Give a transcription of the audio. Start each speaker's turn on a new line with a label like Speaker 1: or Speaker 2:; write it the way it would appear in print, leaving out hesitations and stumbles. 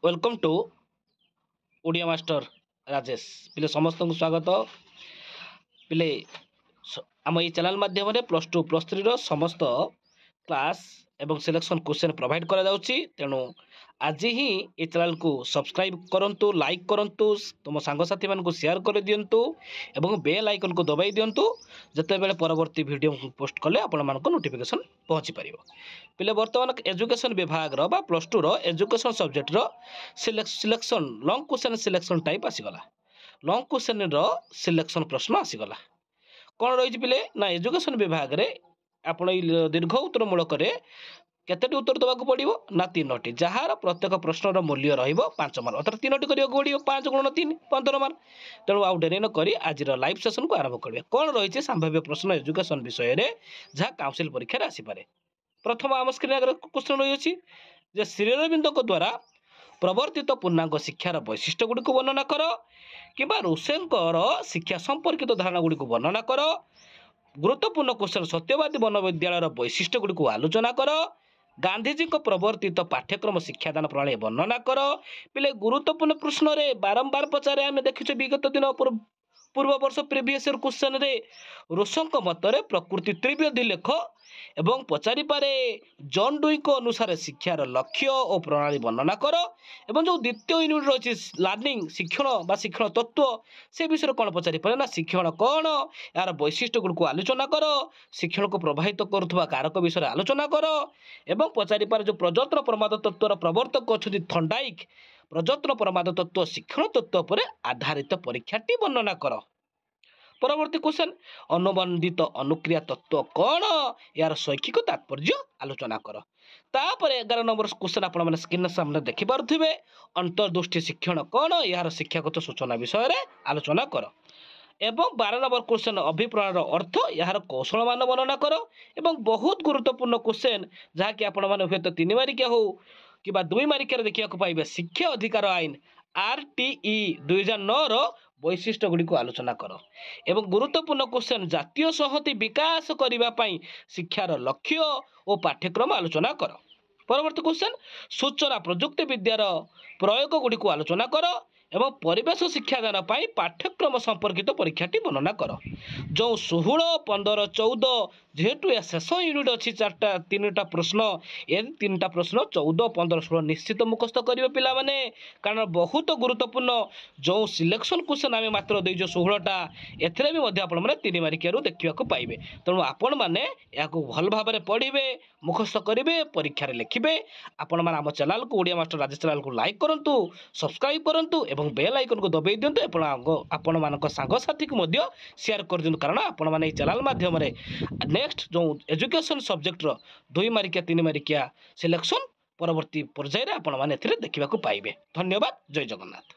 Speaker 1: Welcome to Odia master Rajesh पिले समस्त को स्वागत पिले आम ये चैनल माध्यम प्लस टू प्लस थ्री समस्त क्लास एवं सिलेक्शन क्वेश्चन प्रोवाइड करा जाउची तेणु आज ही ये चैनल को सब्सक्राइब करंतु लाइक करंतु तुम सांगसाथी मान को शेयर कर दियंतु एवं बेल आइकन को दबाई दियंतु जते बेले परवर्ती वीडियो पोस्ट कले आपण मान को नोटिफिकेशन पहुंची परिबो। पिले वर्तमान एजुकेशन विभाग रो बा प्लस टू रो एजुकेशन सब्जेक्ट रो selection long question selection type आसीगला। लॉन्ग क्वेश्चन रो सिलेक्शन प्रश्न आसीगला कौन रही पिले ना एजुकेशन विभाग रे आपण दीर्घ उत्तर मूलक केतटी उत्तर देवाक पड़ो ना 3टी जार प्रत्येक प्रश्नर मूल्य रच मार्क अर्थात 3टी करा पड़ो 5 गुण 3 15 मार्क। तेणु आउ डेरी न करी आज लाइव सेशन को आरंभ करिया। कौन रही संभाव्य प्रश्न एजुकेशन विषय रे जहाँ काउंसिल परीक्षा आसीपे। प्रथम आम स्क्रीन आगे क्वेश्चन रही है श्री अरविंद द्वारा प्रवर्तित पूर्णांग शिक्षार वैशिष्ट्य गुड़ी वर्णना कर कि ऋषेंकर शिक्षा संपर्कित धारणा गुड़ी वर्णना कर। गुरुत्वपूर्ण क्वेश्चन सत्यवादी वन विद्यालय वैशिष्ट्य गुड़ी आलोचना कर। गांधीजी को प्रवर्तित पाठ्यक्रम शिक्षादान प्रणाली वर्णना कर। पिले गुरुत्वपूर्ण प्रश्न रे बारंबार पचारे आम देखिए विगत दिन पूर्व वर्ष प्रिवियस ईयर क्वेश्चन रे ऋषंक मतरे प्रकृति त्रिवेदी लेख एवं पचारि पारे जॉन डुई को अनुसार शिक्षार लक्ष्य और प्रणाली वर्णना कर। एवं जो द्वितीय यूनिट रही लर्निंग शिक्षण बा शिक्षण तत्व से विषय कौन पचारि पारे ना शिक्षण कौन यार वैशिष्ट्य गुड़ आलोचना कर। शिक्षण को प्रभावित करुवा कारक विषय आलोचना कर एवं पचारि पारे जो प्रजत्न प्रमाद तत्वर प्रवर्तक अच्छा थंडाइक प्रजत्न प्रमाद तत्व शिक्षण तत्व पर आधारित परीक्षाटी वर्णना कर। परवर्ती क्वेश्चन अनुबंधित अनुक्रिया तत्व कौन यार शैक्षिक तात्पर्य आलोचना कर। तापर 11 नंबर क्वेश्चन आपण माने स्क्रीन सामने देखि पारुथिबे अंतर्दृष्टि शिक्षण कौन यार शिक्षागत सूचना विषय रे आलोचना कर। एवं 12 नंबर क्वेश्चन अभिप्रायर अर्थ यार कौशल मान वर्णना कर। एवं बहुत गुरुत्वपूर्ण क्वेश्चन जहाँकि आपण माने हुए तो 3 मारिकिया हो कि 2 मारिकिया देखा पाइबे शिक्षा अधिकार आईन RTE 2009 वैशिष्ट्य गुड़ी आलोचना कर। एवं गुरुत्वपूर्ण क्वेश्चन जातीय संहति विकास करने शिक्षार लक्ष्य और पाठ्यक्रम आलोचना कर। परवर्ती क्वेश्चन सूचना प्रजुक्ति विद्यार प्रयोग गुड़ी आलोचना कर एवं परिवेश शिक्षादान पाठ्यक्रम संपर्कित परीक्षाटी वर्णना कर। जो 16 15 14 जेहेतु या शेष यूनिट अच्छी 3टा प्रश्न ये 3टा प्रश्न 14 15 16 निश्चित मुखस्त करेंगे पिला माने कारण बहुत गुरुत्वपूर्ण जो सिलेक्शन क्वेश्चन आम मात्र देजो 16टा एथरे भी आपण मैंने 3 मारिकिया देखा पाइबे। तेणु आपण मैंने भल भाव में पढ़े मुखस्त करेंगे परीक्षा लिखिए। आपण मैंने आम चैनल को ओडिया मास्टर राजेश चैनल को लाइक करूँ सब्सक्राइब करूँ एवं बेल आइकन को दबाई दिंतु आपण मान सांगसाथी को शेयर कर दिंतु कारण आपण मैंने चैनल माध्यम नेक्स्ट जो एजुकेशन सब्जेक्ट 2 मारिकिया 3 मारिकिया सिलेक्शन परवर्ती पर्यायर आपण मैंने देखा पाइबे। धन्यवाद। जय जगन्नाथ।